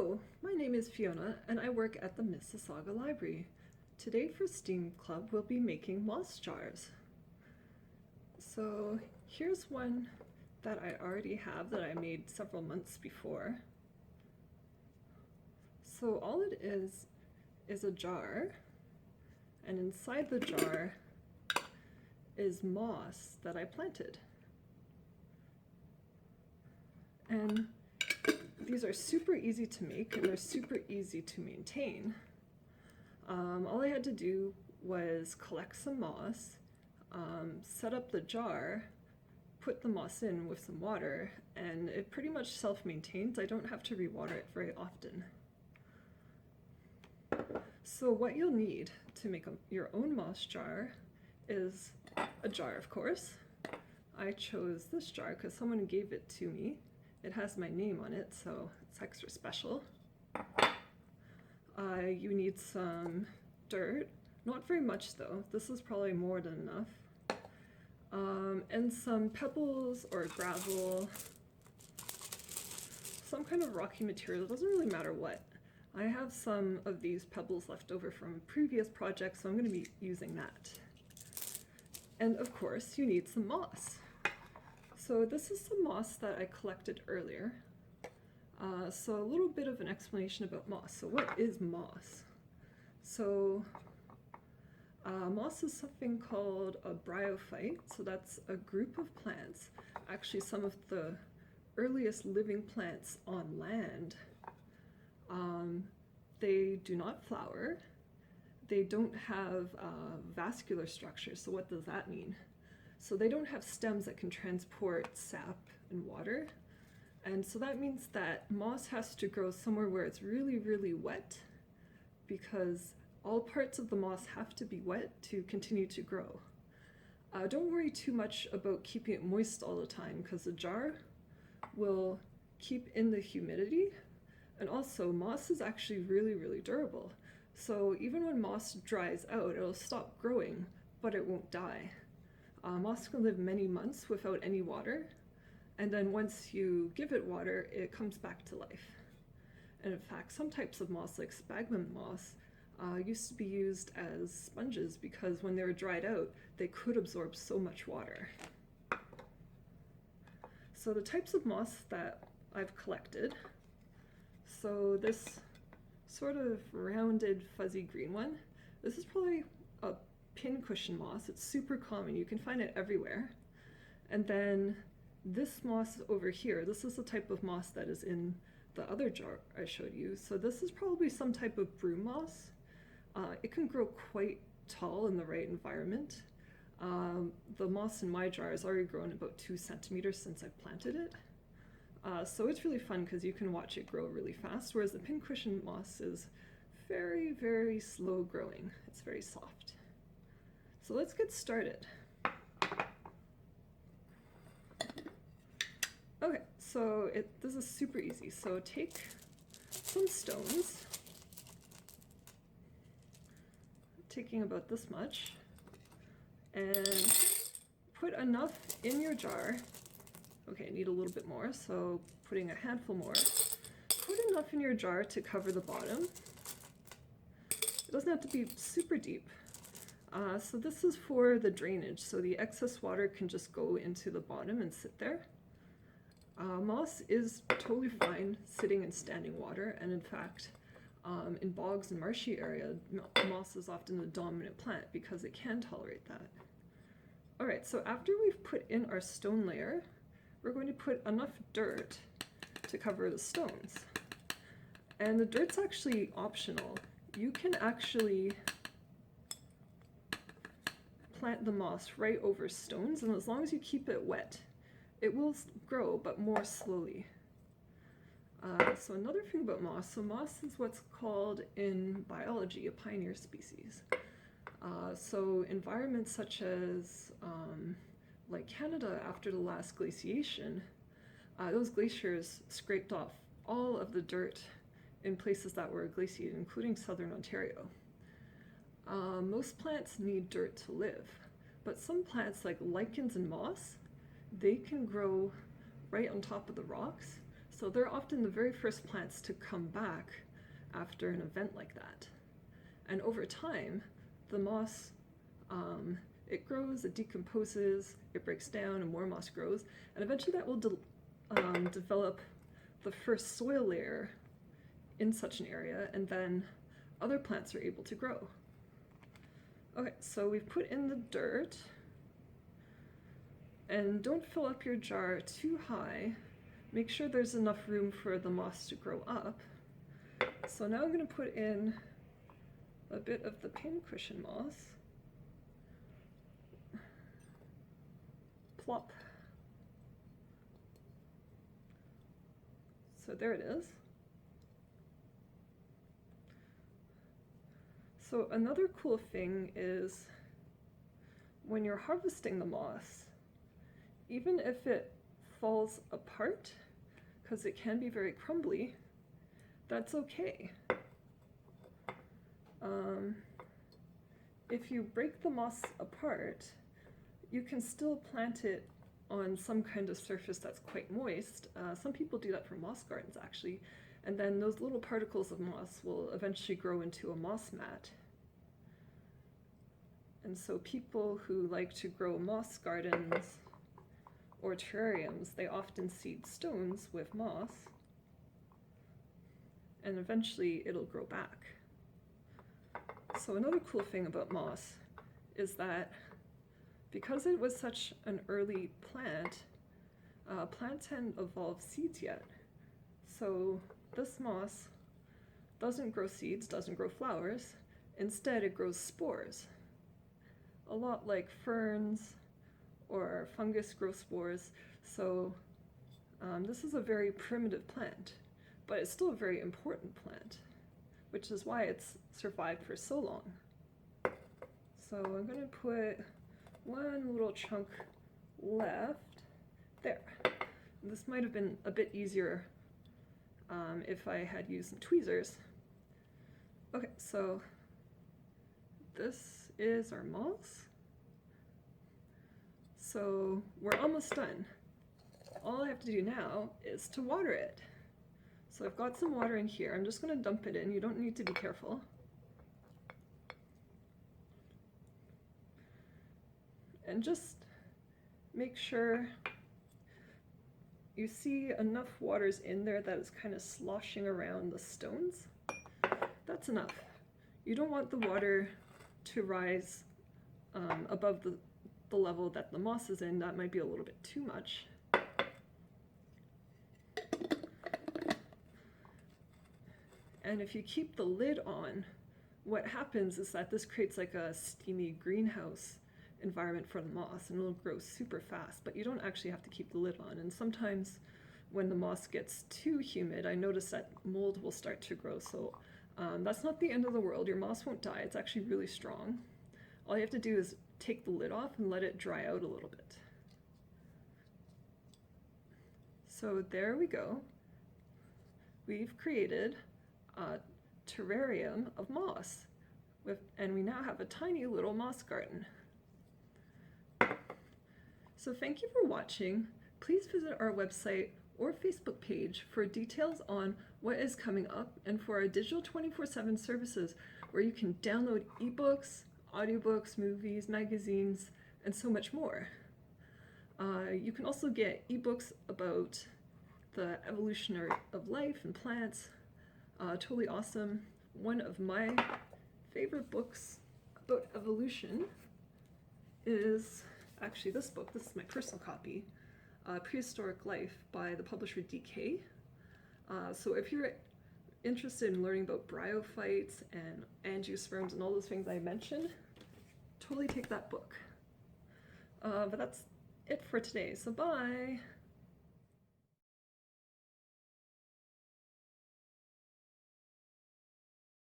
Hello, my name is Fiona and I work at the Mississauga Library. Today for STEAM Club we'll be making moss jars. So here's one that I already have that I made several months before. So all it is a jar, and inside the jar is moss that I planted. And these are super easy to make and they're super easy to maintain. All I had to do was collect some moss, set up the jar, put the moss in with some water, and it pretty much self-maintains. I don't have to rewater it very often. So what you'll need to make your own moss jar is a jar, of course. I chose this jar because someone gave it to me. It has my name on it, so it's extra special. You need some dirt, not very much though, this is probably more than enough, and some pebbles or gravel, some kind of rocky material, it doesn't really matter what. I have some of these pebbles left over from previous projects, so I'm going to be using that. And of course you need some moss. So this is some moss that I collected earlier. So a little bit of an explanation about moss. So what is moss? So moss is something called a bryophyte. So that's a group of plants, actually some of the earliest living plants on land. They do not flower. They don't have vascular structure. So what does that mean? So they don't have stems that can transport sap and water. And so that means that moss has to grow somewhere where it's really, really wet, because all parts of the moss have to be wet to continue to grow. Don't worry too much about keeping it moist all the time, because the jar will keep in the humidity. And also moss is actually really, really durable. So even when moss dries out, it'll stop growing, but it won't die. Moss can live many months without any water, and then once you give it water, it comes back to life. And in fact, some types of moss, like sphagnum moss, used to be used as sponges because when they were dried out, they could absorb so much water. So the types of moss that I've collected, so this sort of rounded fuzzy green one, this is probably a pincushion moss. It's super common, you can find it everywhere. And then this moss over here, this is the type of moss that is in the other jar I showed you. So this is probably some type of broom moss. It can grow quite tall in the right environment. The moss in my jar has already grown about 2 centimeters since I planted it. So it's really fun because you can watch it grow really fast, whereas the pincushion moss is very, very slow growing. It's very soft. So let's get started. Okay, so this is super easy. So take some stones, taking about this much, and put enough in your jar. Okay, I need a little bit more, so putting a handful more. Put enough in your jar to cover the bottom. It doesn't have to be super deep. So this is for the drainage, so the excess water can just go into the bottom and sit there. Moss is totally fine sitting in standing water, and in fact, in bogs and marshy area, moss is often the dominant plant because it can tolerate that. Alright, so after we've put in our stone layer, we're going to put enough dirt to cover the stones. And the dirt's actually optional. You can actually plant the moss right over stones, and as long as you keep it wet, it will grow, but more slowly. So another thing about moss, so moss is what's called in biology a pioneer species. So environments such as like Canada after the last glaciation, those glaciers scraped off all of the dirt in places that were glaciated, including southern Ontario. Most plants need dirt to live, but some plants like lichens and moss, they can grow right on top of the rocks. So they're often the very first plants to come back after an event like that. And over time, the moss, it grows, it decomposes, it breaks down, and more moss grows, and eventually that will develop the first soil layer in such an area, and then other plants are able to grow. Okay, so we've put in the dirt, and don't fill up your jar too high. Make sure there's enough room for the moss to grow up. So now I'm going to put in a bit of the pincushion moss. Plop. So there it is. So another cool thing is when you're harvesting the moss, even if it falls apart, because it can be very crumbly, that's okay. If you break the moss apart, you can still plant it on some kind of surface that's quite moist. Some people do that for moss gardens actually, and then those little particles of moss will eventually grow into a moss mat. And so people who like to grow moss gardens or terrariums, they often seed stones with moss, and eventually it'll grow back. So another cool thing about moss is that because it was such an early plant, plants hadn't evolved seeds yet. So this moss doesn't grow seeds, doesn't grow flowers. Instead, it grows spores. A lot like ferns or fungus grow spores. So this is a very primitive plant, but it's still a very important plant, which is why it's survived for so long. So I'm going to put one little chunk left there. This might have been a bit easier if I had used some tweezers. Okay, so this is our moss. So we're almost done. All I have to do now is to water it. So I've got some water in here. I'm just going to dump it in. You don't need to be careful. And just make sure you see enough water's in there that it's kind of sloshing around the stones. That's enough. You don't want the water to rise above the level that the moss is in. That might be a little bit too much. And if you keep the lid on, what happens is that this creates like a steamy greenhouse environment for the moss, and it'll grow super fast, but you don't actually have to keep the lid on. And sometimes when the moss gets too humid, I notice that mold will start to grow. So that's not the end of the world. Your moss won't die. It's actually really strong. All you have to do is take the lid off and let it dry out a little bit. So there we go. We've created a terrarium of moss, and we now have a tiny little moss garden. So thank you for watching. Please visit our website or Facebook page for details on what is coming up, and for our digital 24/7 services where you can download ebooks, audiobooks, movies, magazines, and so much more. You can also get ebooks about the evolution of life and plants. Totally awesome. One of my favorite books about evolution is actually this book. This is my personal copy, Prehistoric Life by the publisher DK. So if you're interested in learning about bryophytes and angiosperms and all those things I mentioned, totally take that book. But that's it for today, so bye!